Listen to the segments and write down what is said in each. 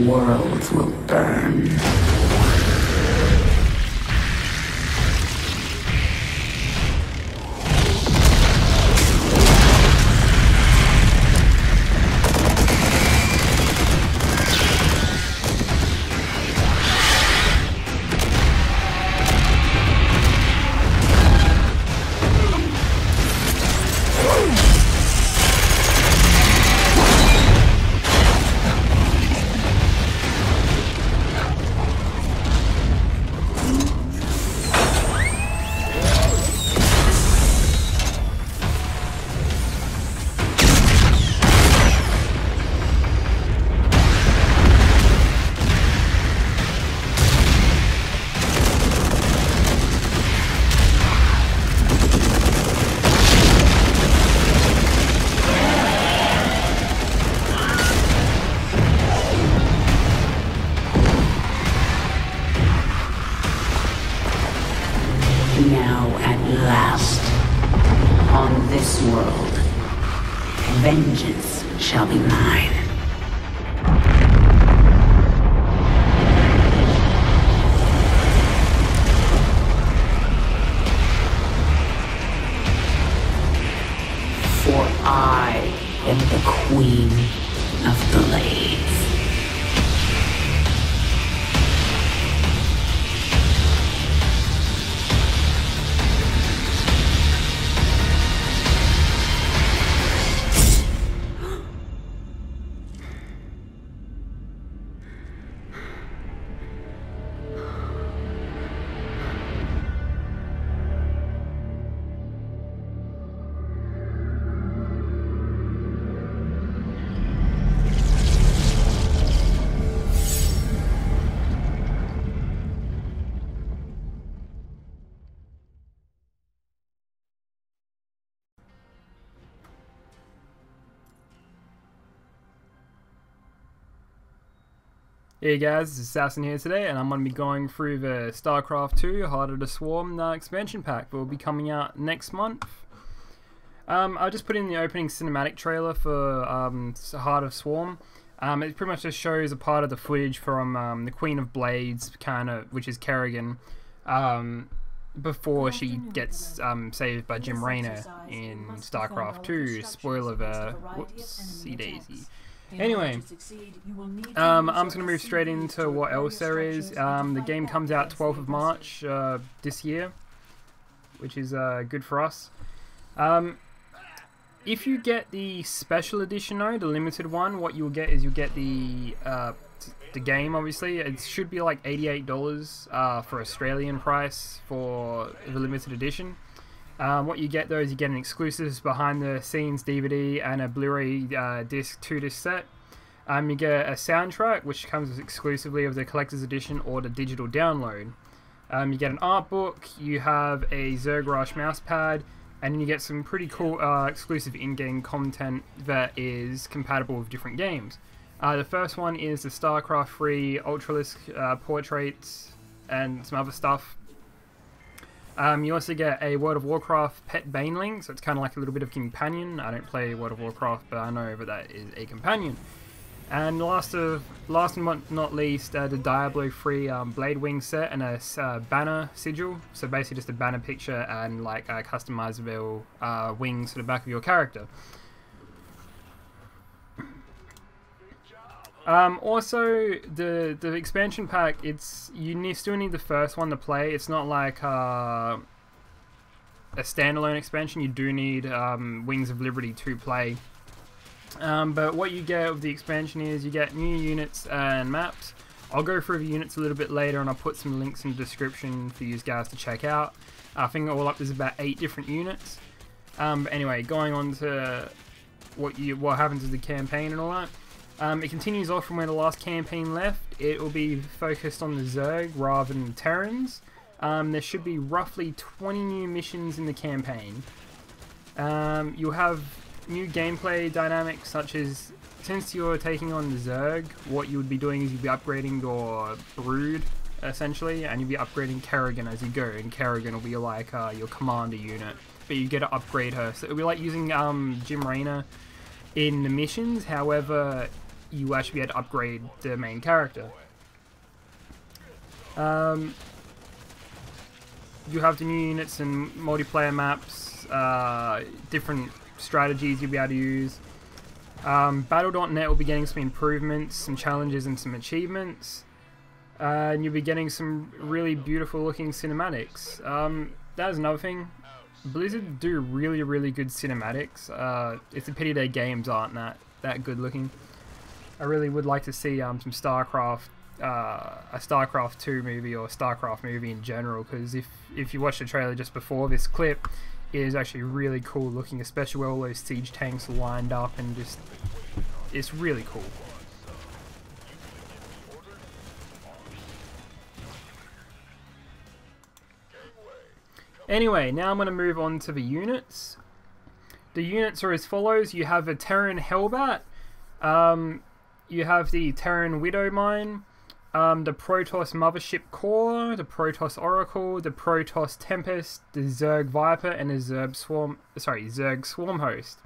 Worlds will burn. Now at last, on this world, vengeance shall be mine. For I am the Queen of Blades. Hey guys, this is Assasin here today, and I'm going to be going through the StarCraft 2 Heart of the Swarm expansion pack that will be coming out next month. I just put in the opening cinematic trailer for Heart of Swarm. It pretty much just shows a part of the footage from the Queen of Blades, which is Kerrigan, before she gets saved by Jim Raynor in StarCraft 2. Spoiler there. Whoopsie daisy. Anyway, I'm just going to move straight into what else there is. The game comes out 12th of March this year, which is good for us. If you get the special edition though, the limited one, what you'll get is you'll get the game, obviously. It should be like $88 for Australian price for the limited edition. What you get though is you get an exclusive behind the scenes DVD and a Blu-ray disc 2-disc set. You get a soundtrack which comes exclusively of the collector's edition or the digital download. You get an art book, you have a Zerg Rush mouse pad, and then you get some pretty cool exclusive in-game content that is compatible with different games. The first one is the StarCraft 3 Ultralisk portraits and some other stuff. You also get a World of Warcraft pet baneling, so it's kind of like a little bit of companion. I don't play World of Warcraft, but I know that is a companion. And last but not least, the Diablo 3 Blade Wing set and a banner sigil. So basically just a banner picture and like customizable wings to the back of your character. Also, the expansion pack, you still need the first one to play. It's not like a standalone expansion. You do need Wings of Liberty to play. But what you get with the expansion is you get new units and maps. I'll go through the units a little bit later, and I'll put some links in the description for you guys to check out. I think all up there's about 8 different units. But anyway, going on to what happens with the campaign and all that. It continues off from where the last campaign left. It will be focused on the Zerg rather than the Terrans. There should be roughly 20 new missions in the campaign. You'll have new gameplay dynamics, such as, since you're taking on the Zerg, what you would be doing is you'd be upgrading your Brood, essentially, and you'd be upgrading Kerrigan as you go, and Kerrigan will be like your commander unit, but you get to upgrade her. So it'll be like using Jim Raynor in the missions. However, you actually be able to upgrade the main character. You have the new units and multiplayer maps, different strategies you'll be able to use. Battle.net will be getting some improvements, some challenges and some achievements. And you'll be getting some really beautiful looking cinematics. That is another thing. Blizzard do really good cinematics. It's a pity their games aren't that good looking. I really would like to see some StarCraft, a StarCraft 2 movie or a StarCraft movie in general, because if you watch the trailer just before this clip, it is actually really cool looking, especially where all those siege tanks are lined up, and just, it's really cool. Anyway, now I'm going to move on to the units. The units are as follows. You have a Terran Hellbat, you have the Terran Widowmine, the Protoss Mothership Core, the Protoss Oracle, the Protoss Tempest, the Zerg Viper, and the Zerg Swarm Host.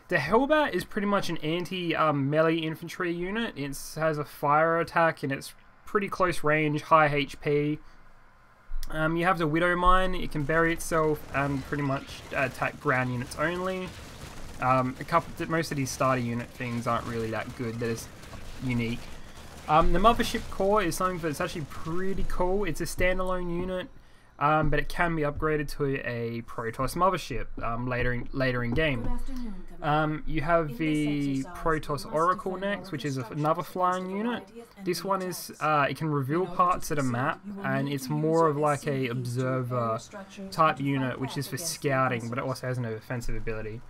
The Hellbat is pretty much an anti-melee infantry unit. It has a fire attack and it's pretty close range, high HP. You have the Widowmine. It can bury itself and pretty much attack ground units only. Most of these starter unit things aren't really that good. They're just unique. The Mothership Core is something that's actually pretty cool. It's a standalone unit, but it can be upgraded to a Protoss Mothership later in game. You have the Protoss Oracle next, which is another flying unit. This one is, it can reveal parts of the map, and it's more of like a observer type unit, which is for scouting, but it also has an offensive ability.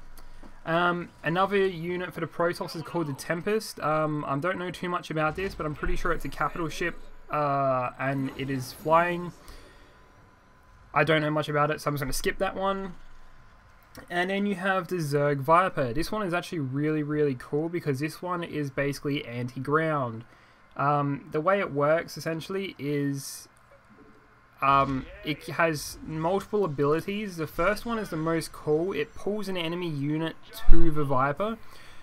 Another unit for the Protoss is called the Tempest. I don't know too much about this, but I'm pretty sure it's a capital ship, and it is flying. I don't know much about it, so I'm just going to skip that one. And then you have the Zerg Viper. This one is actually really cool because this one is basically anti-ground. The way it works essentially is it has multiple abilities. The first one is the most cool. It pulls an enemy unit to the Viper.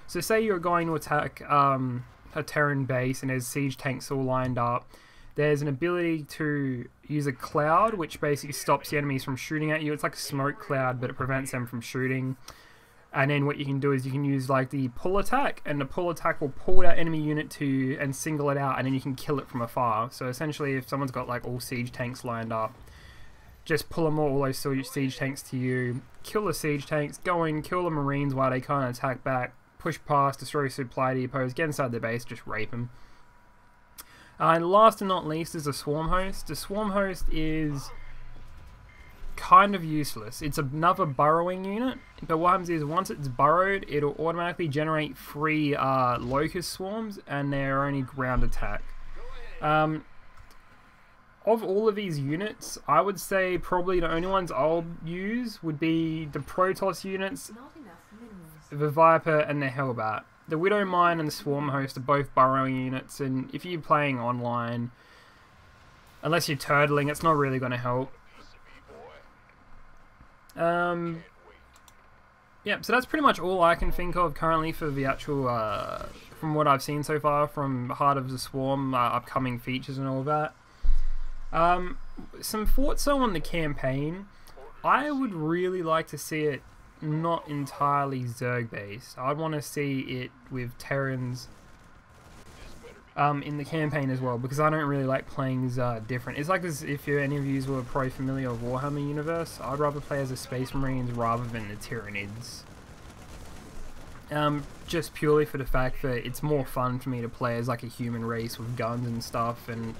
So say you're going to attack a Terran base and there's siege tanks all lined up. There's an ability to use a cloud, which basically stops the enemies from shooting at you. It's like a smoke cloud, but it prevents them from shooting. And then what you can do is you can use like the pull attack, and the pull attack will pull that enemy unit to you and single it out, and then you can kill it from afar. So essentially, if someone's got like all siege tanks lined up, just pull them all those siege tanks to you, kill the siege tanks, go in, kill the marines while they can't attack back, push past, destroy supply depots, get inside the base, just rape them. And last and not least is the Swarm Host. The Swarm Host is kind of useless. It's another burrowing unit, but what happens is once it's burrowed, it'll automatically generate 3 locust swarms, and they're only ground attack. Of all of these units, I would say probably the only ones I'll use would be the Protoss units, the Viper, and the Hellbat. The Widowmine and the Swarm Host are both burrowing units, and if you're playing online, unless you're turtling, it's not really going to help. Yeah, so that's pretty much all I can think of currently for the actual, from what I've seen so far from Heart of the Swarm, upcoming features and all that. Some thoughts on the campaign. I would really like to see it not entirely Zerg based. I'd want to see it with Terrans in the campaign as well, because I don't really like playing different. It's like as if any of you were probably familiar with Warhammer universe. I'd rather play as the Space Marines rather than the Tyranids. Just purely for the fact that it's more fun for me to play as like a human race with guns and stuff, and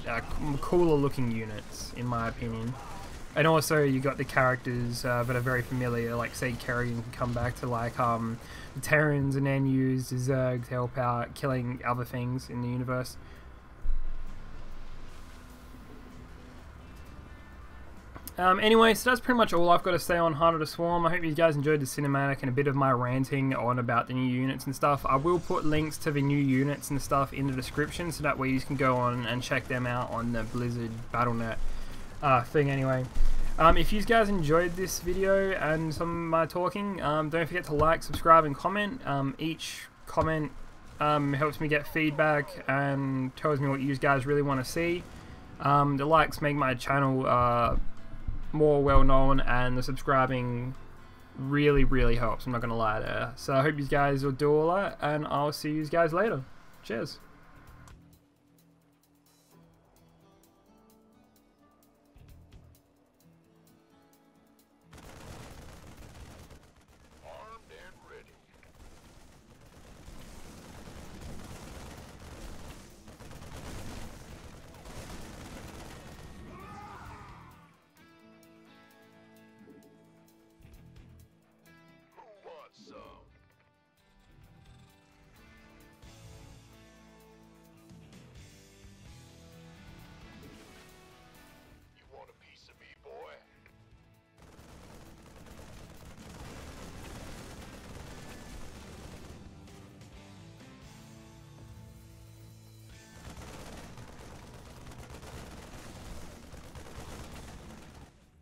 cooler looking units in my opinion. And also you got the characters that are very familiar, like say Kerrigan can come back to like the Terrans and then use the Zerg to help out killing other things in the universe. Anyway, so that's pretty much all I've got to say on Heart of the Swarm. I hope you guys enjoyed the cinematic and a bit of my ranting on about the new units and stuff. I will put links to the new units and stuff in the description, so that way you can go on and check them out on the Blizzard Battle.net thing anyway. If you guys enjoyed this video and some of my talking, don't forget to like, subscribe and comment. Each comment Helps me get feedback and tells me what you guys really want to see. The likes make my channel more well known, and the subscribing really helps. I'm not gonna lie there. So I hope you guys will do all that, and I'll see you guys later. Cheers.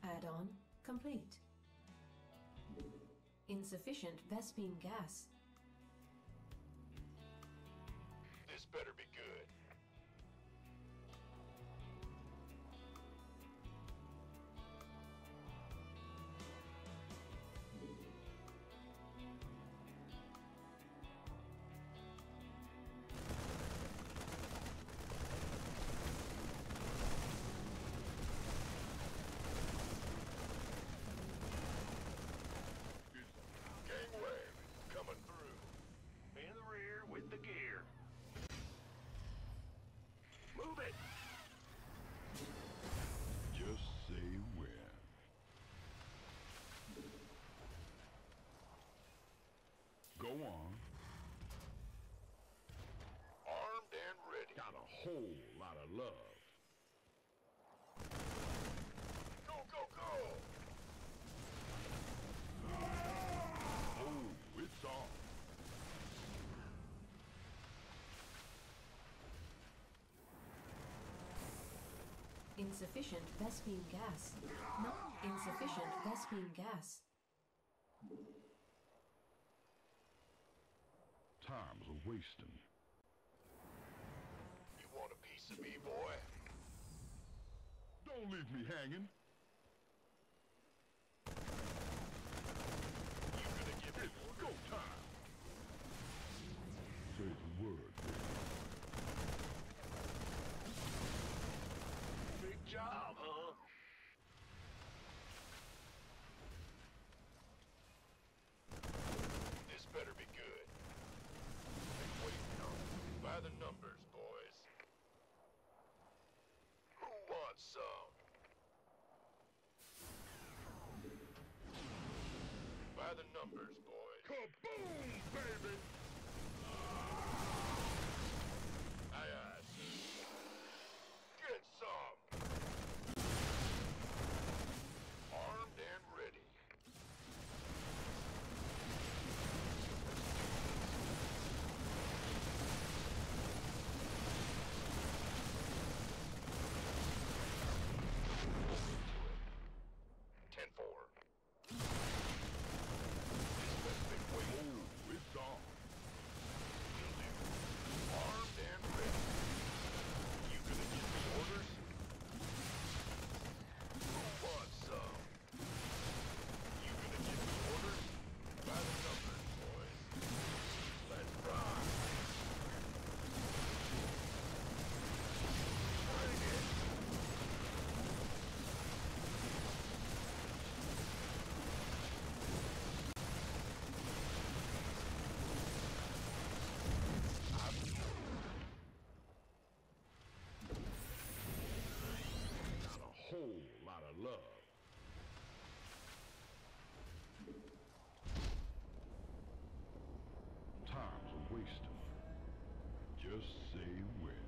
Add-on complete. Insufficient Vespene gas. This better be good. Go on. Armed and ready. Got a whole lot of love. Go, go, go! Oh, it's on. Insufficient Vespene gas. Not insufficient Vespene gas. Time's a wasting. You want a piece of me, boy? Don't leave me hanging. You gonna give me It's go time. Say the word, baby. big job, huh? This better be good. Been waiting on it. By the numbers, boys. Who wants some? By the numbers, boys. Kaboom, baby! Aye, aye, sir. Get some. Armed and ready. Whole lot of love. Time's a wasting. Just say when.